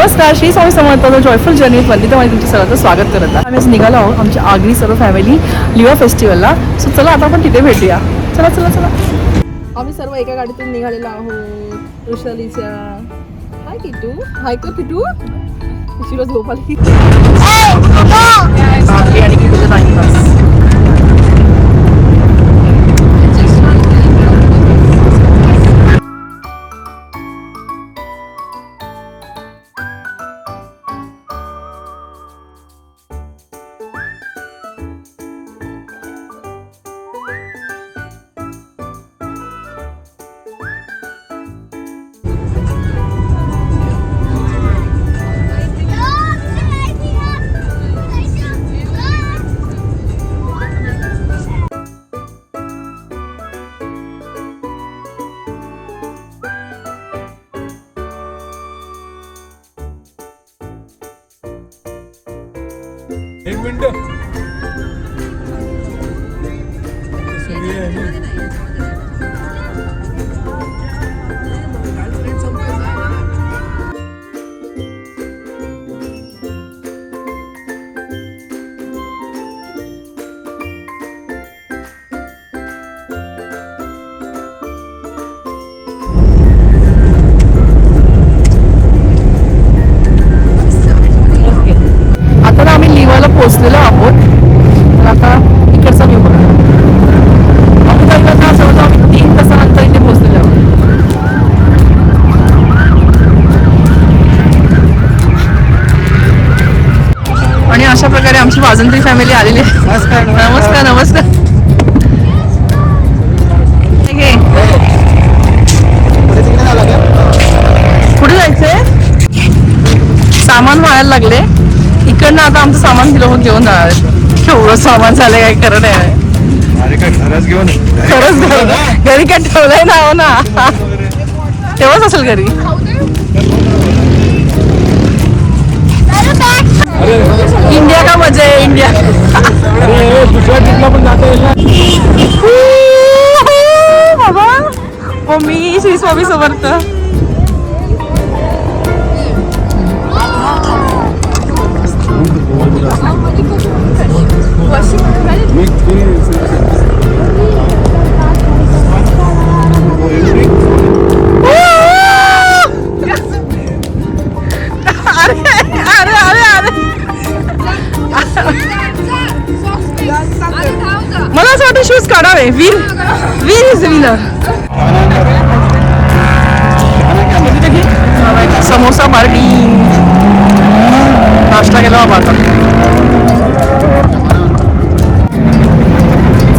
नमस्कार, Shri Swami Samarth joyful journey वंदितामध्ये तुमचं सर्वांचं स्वागत करत आहे. आम्ही आज निघालो आहोत आमच्या आगरी सर्व फॅमिली लिवा फेस्टिवलला. सो चला आता आपण तिथे भेटूया. चला चला चला. आम्ही सर्व एका गाडीतून निघालेलो आहोत. वृषालीच्या हाय किटू, हाय कर किटू. शिरोज गोपाल की आणि किटूचं टाइमपास. एक मिनिट पोहोचलेलो आहोत. तर आता इकडचा व्ह्यू बघा. आम्ही 3 तासानंतर इथे पोहोचलेलो आहोत. आणि अशा प्रकारे आमची वाजंत्री फॅमिली आलेली आहे. नमस्कार नमस्कार नमस्कार. कुठे जायचंय? सामान व्हायला लागले. इकडनं आता आमचं सामान घेऊन जाणार आहे. केवढं सामान झालंय, काय खरं नाही. खरंच घरी काय ठेवलंय ना. हो ना, तेव्हाच असेल घरी. इंडिया का मजा आहे इंडिया. बाबा मम्मी श्री स्वामी समर्थ. मला असं वाटतं शूज काढावे. वीर इज विनर. समोसा पार्टी नाश्ता केला बाबा.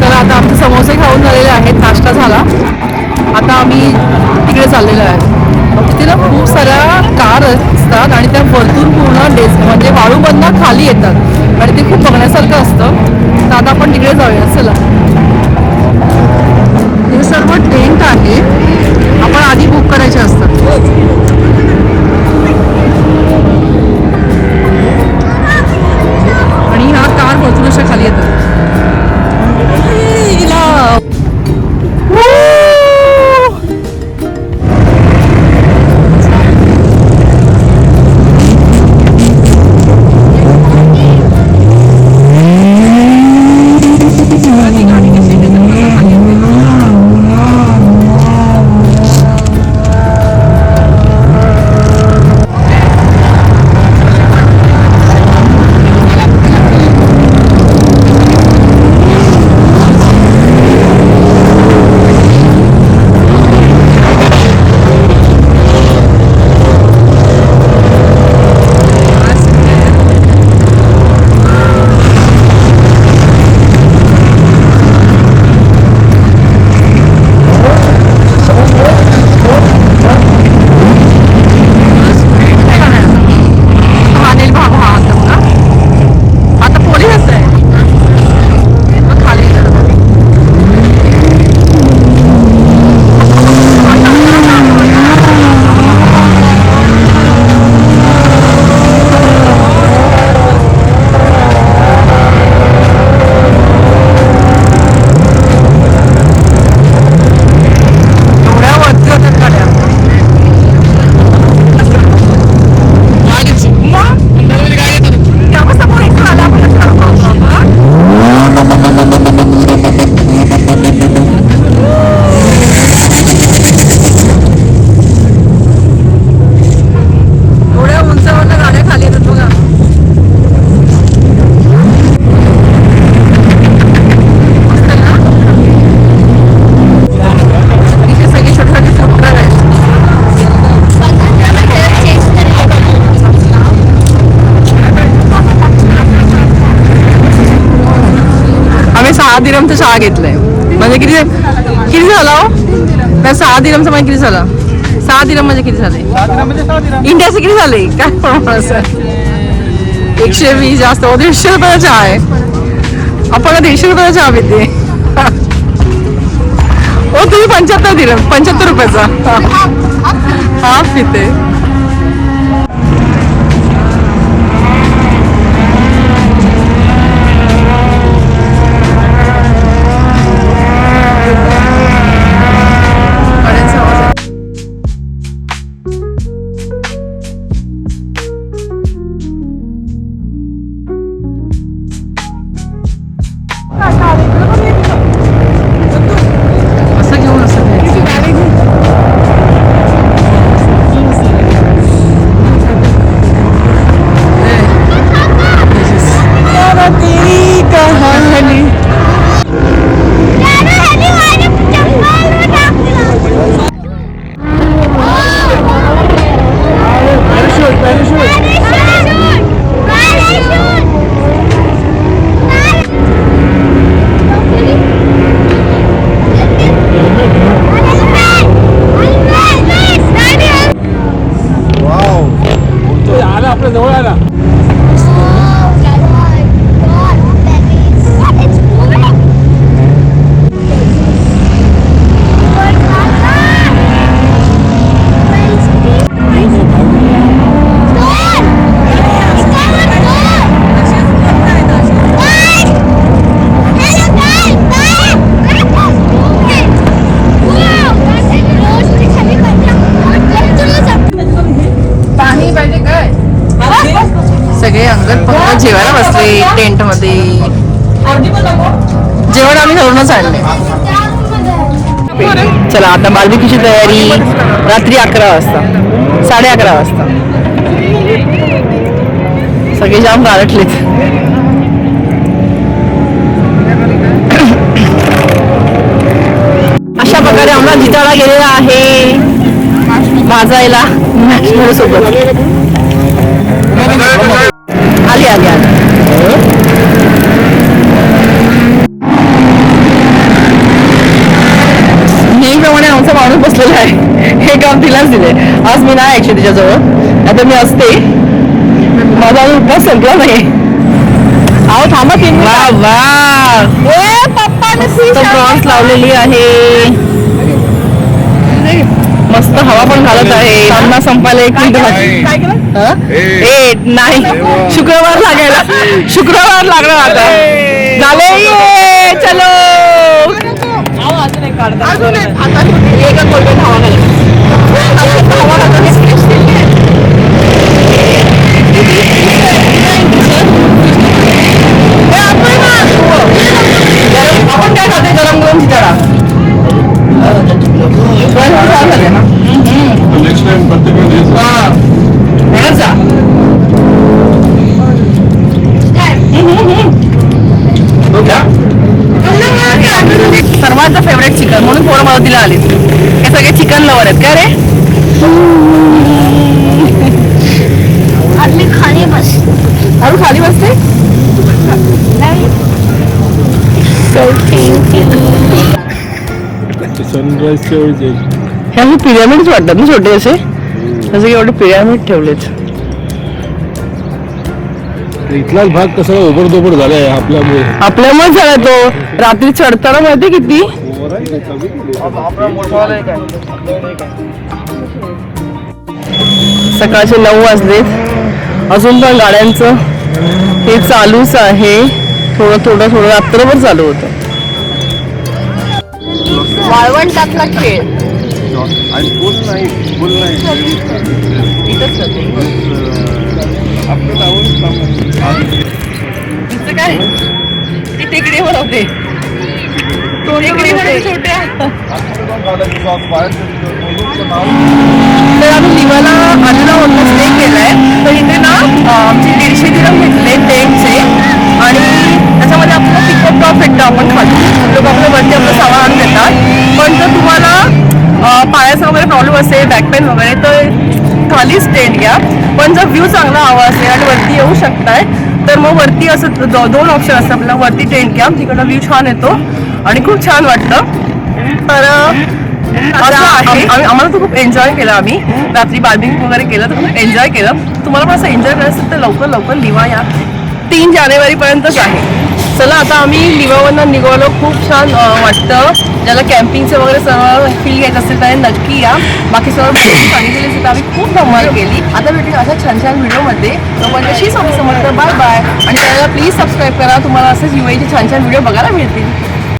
चला आता आमचे समोसे खाऊन झालेले आहेत. नाश्ता झाला. आता आम्ही तिकडे चाललेलो आहे. तिथे ना खूप साऱ्या कार असतात आणि त्या वरतून पूर्ण म्हणजे वाळूमधनं खाली येतात आणि ते खूप बघण्यासारखं असतं. तर आता आपण तिकडे जाऊया. चला. हे सर्व टेंट आहे. आपण आधी बुक करायचे असतात. आणि ह्या कार वरतून अशा खाली येतात. दिरमचा चहा घेतलाय. म्हणजे किती किती झाला हो? नाही 6 दिरमचा म्हणजे किती झाला? 6 दिरम म्हणजे किती झाले? इंडियाचे किती झाले? काय प्रमाण असं? 120 जास्त. 150 रुपयाचा चहा आहे. आपण 150 रुपयाचा चहा पिते. हो तुम्ही 75 दिरम 75 रुपयाचा हा पिते. असं घेऊन असं तेरी कहानी. आपल्या जवळ आला. सगळे अंगत पंगत जेवायला बसले टेंट मध्ये. जेवण आम्ही घरूनच आणले. चला आता बार्बिक्यूची तयारी रात्री 11 वाजता 11:30 वाजता. सगळे जाम गारटलेत. अशा प्रकारे आम्हाला जिताळा गेलेला आहे भाजायला मॅशमेलो सोबत. आली आली आली. नेहमीप्रमाणे आमचा माणूस बसलेला आहे. हे काम तिलाच दिले. आज मी नाही ऍक्च्युली तिच्याजवळ. आता मी असते. माझा अजून उपवास संपला नाही. अहो थांबा 3 वा वा. प्रॉन्स लावलेली आहे. मस्त हवा पण घालत आहे. सामना संपायला 1 मिनिट नाही. शुक्रवार लागायला. शुक्रवार लागणार आता. झाले चलो. आपण काय खाते गरम गरम चिताडा. नेक्स्ट टाइम सर्वांचं फेवरेट चिकन म्हणून पोरं मदतीला आले. हे सगळे चिकन लवर आहेत. काय रे खाली बस. अरू खाली बसते. सनराईजच्या वेळी हे असे पिरॅमिडच वाटतात ना छोटे असे. जसे एवढे पिरॅमिड ठेवलेत. इथलाच भाग कसा ओबडधोबड झालाय आपल्यामुळे झाला तो. रात्री चढताना माहिती किती. सकाळचे 9 वाजलेत. अजून पण गाड्यांचं हे चालूच आहे. थोडं थोडं थोडं रात्रभर चालू होतं. वाळवंटातला खेळ. काय टेकडे बनवते. छोट्या तर आम्ही लिवाला आलेला होता. स्टे केलाय. तर इथे ना आमचे 150 दिरम घेतले टेंटचे. आणि त्याच्यामध्ये आपल्याला पिकअप ड्रॉप भेटतं. आपण खाली लोक आपल्या वरती आपलं सामान आणून देतात. पण जर तुम्हाला पायाचा वगैरे प्रॉब्लेम असेल बॅकपेन वगैरे तर खालीच टेंट घ्या. पण जर व्ह्यू चांगला हवा असेल आणि वरती येऊ शकताय तर मग वरती असं दोन ऑप्शन असतात आपल्याला. वरती टेंट कॅम्प, तिकडनं व्ह्यू छान येतो आणि खूप छान वाटतं. तर आम्हाला तर खूप एन्जॉय केलं. आम्ही रात्री बार्बिंग वगैरे केलं तर खूप एन्जॉय केलं. तुम्हाला पण असं एन्जॉय करायचं असेल तर लवकर लवकर लिवा या. 3 जानेवारीपर्यंतच आहे. चला आता आम्ही लिवावरनं निघालो. खूप छान वाटतं. ज्याला कॅम्पिंगचं वगैरे सर्व फील घ्यायचं असेल तर नक्की या. बाकी सर्व सांगितलेली सुद्धा आम्ही खूप धमाल केली. आता भेटूया अशा छान छान व्हिडिओमध्ये. तोपर्यंत स्वामी समर्थ. Bye bye. आणि चॅनलला प्लीज सबस्क्राईब करा. तुम्हाला असंच UAE चे छान छान व्हिडिओ बघायला मिळतील.